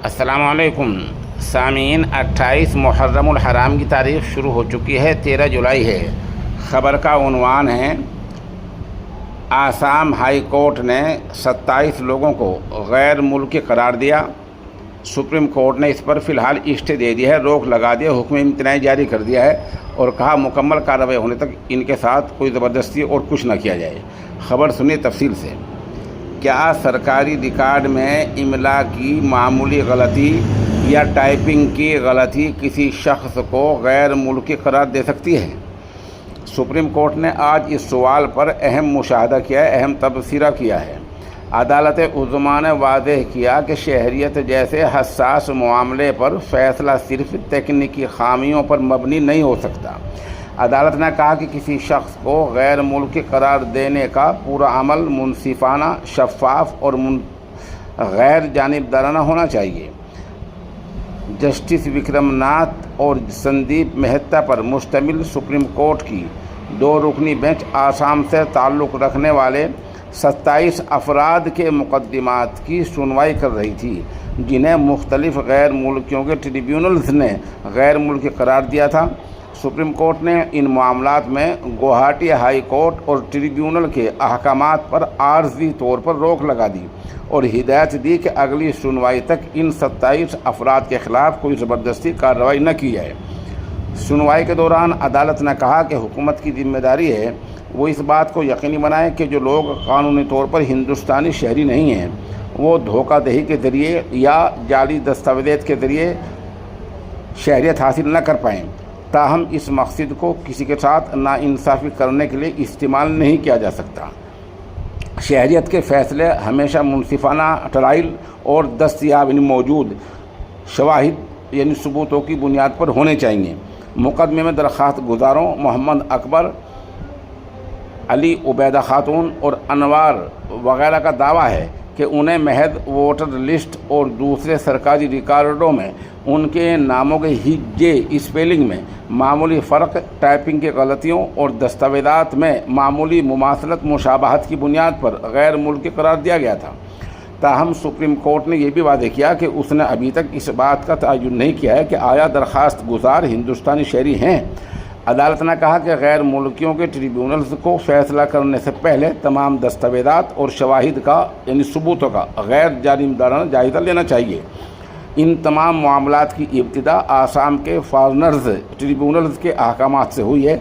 السلام علیکم سامعین، 28 محرم الحرام کی تاریخ شروع ہو چکی ہے، 13 جولائی ہے۔ خبر کا عنوان ہے آسام ہائی کورٹ نے 27 لوگوں کو غیر ملکی قرار دیا۔ سپریم کورٹ نے اس پر فی الحال اسٹے دے دیا ہے، روک لگا دیا، حکم امتناعی جاری کر دیا ہے اور کہا مکمل کارروائی ہونے تک ان کے ساتھ کوئی زبردستی اور کچھ نہ کیا جائے۔ خبر سنیے تفصیل سے۔ کیا سرکاری ریکارڈ میں املا کی معمولی غلطی یا ٹائپنگ کی غلطی کسی شخص کو غیر ملکی قرار دے سکتی ہے؟ سپریم کورٹ نے آج اس سوال پر اہم مشاہدہ کیا ہے، اہم تبصرہ کیا ہے۔ عدالت عظمیٰ نے واضح کیا کہ شہریت جیسے حساس معاملے پر فیصلہ صرف تکنیکی خامیوں پر مبنی نہیں ہو سکتا۔ عدالت نے کہا کہ کسی شخص کو غیر ملکی قرار دینے کا پورا عمل منصفانہ، شفاف اور غیر جانبدارانہ ہونا چاہیے۔ جسٹس وکرم ناتھ اور سندیپ مہتا پر مشتمل سپریم کورٹ کی 2 رکنی بینچ آسام سے تعلق رکھنے والے 27 افراد کے مقدمات کی سنوائی کر رہی تھی، جنہیں مختلف غیر ملکیوں کے ٹریبیونلز نے غیر ملکی قرار دیا تھا۔ سپریم کورٹ نے ان معاملات میں گوہاٹی ہائی کورٹ اور ٹریبیونل کے احکامات پر عارضی طور پر روک لگا دی اور ہدایت دی کہ اگلی سنوائی تک ان 27 افراد کے خلاف کوئی زبردستی کارروائی نہ کی جائے۔ سنوائی کے دوران عدالت نے کہا کہ حکومت کی ذمہ داری ہے وہ اس بات کو یقینی بنائے کہ جو لوگ قانونی طور پر ہندوستانی شہری نہیں ہیں وہ دھوکہ دہی کے ذریعے یا جعلی دستاویزات کے ذریعے شہریت حاصل نہ کر پائیں۔ تاہم اس مقصد کو کسی کے ساتھ ناانصافی کرنے کے لیے استعمال نہیں کیا جا سکتا۔ شہریت کے فیصلے ہمیشہ منصفانہ ٹرائل اور دستیاب موجود شواہد ثبوتوں کی بنیاد پر ہونے چاہیے۔ مقدمے میں درخواست گزاروں محمد اکبر، علی عبیدہ خاتون اور انوار وغیرہ کا دعویٰ ہے کہ انہیں محض ووٹر لسٹ اور دوسرے سرکاری ریکارڈوں میں ان کے ناموں کے ہجے اسپیلنگ میں معمولی فرق، ٹائپنگ کی غلطیوں اور دستاویزات میں معمولی مماثلت مشابہت کی بنیاد پر غیر ملکی قرار دیا گیا تھا۔ تاہم سپریم کورٹ نے یہ بھی واضح کیا کہ اس نے ابھی تک اس بات کا تعین نہیں کیا ہے کہ آیا درخواست گزار ہندوستانی شہری ہیں۔ عدالت نے کہا کہ غیر ملکیوں کے ٹریبیونلز کو فیصلہ کرنے سے پہلے تمام دستاویزات اور شواہد کا ثبوتوں کا غیر جانبدارانہ جائزہ لینا چاہیے۔ ان تمام معاملات کی ابتدا آسام کے فارنرز ٹریبیونلز کے احکامات سے ہوئی ہے۔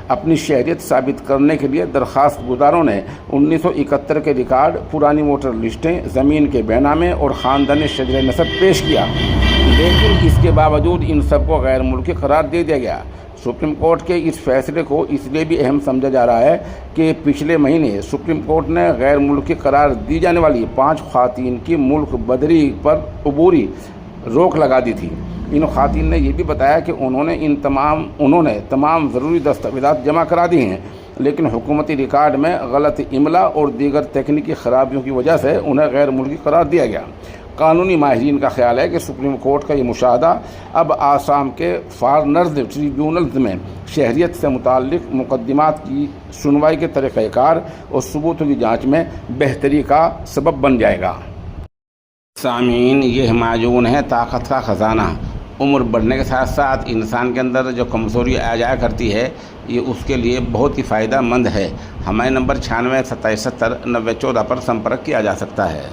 اپنی شہریت ثابت کرنے کے لیے درخواست گزاروں نے 1971 کے ریکارڈ، پرانی ووٹر لسٹیں، زمین کے بے نامے اور خاندانی شجرہ نسب پیش کیا، لیکن اس کے باوجود ان سب کو غیر ملکی قرار دے دیا گیا۔ سپریم کورٹ کے اس فیصلے کو اس لیے بھی اہم سمجھا جا رہا ہے کہ پچھلے مہینے سپریم کورٹ نے غیر ملکی قرار دی جانے والی 5 خواتین کی ملک بدری پر عبوری روک لگا دی تھی۔ ان خواتین نے یہ بھی بتایا کہ انہوں نے تمام ضروری دستاویزات جمع کرا دی ہیں، لیکن حکومتی ریکارڈ میں غلط املا اور دیگر تکنیکی خرابیوں کی وجہ سے انہیں غیر ملکی قرار دیا گیا۔ قانونی ماہرین کا خیال ہے کہ سپریم کورٹ کا یہ مشاہدہ اب آسام کے فارنرز ٹریبیونلز میں شہریت سے متعلق مقدمات کی سنوائی کے طریقہ کار اور ثبوتوں کی جانچ میں بہتری کا سبب بن جائے گا۔ سامعین، یہ معجون ہے طاقت کا خزانہ۔ عمر بڑھنے کے ساتھ ساتھ انسان کے اندر جو کمزوری آ جایا کرتی ہے یہ اس کے لیے بہت ہی فائدہ مند ہے۔ ہمارے نمبر 96 27 70 90 14 پر سمپرک کیا جا سکتا ہے۔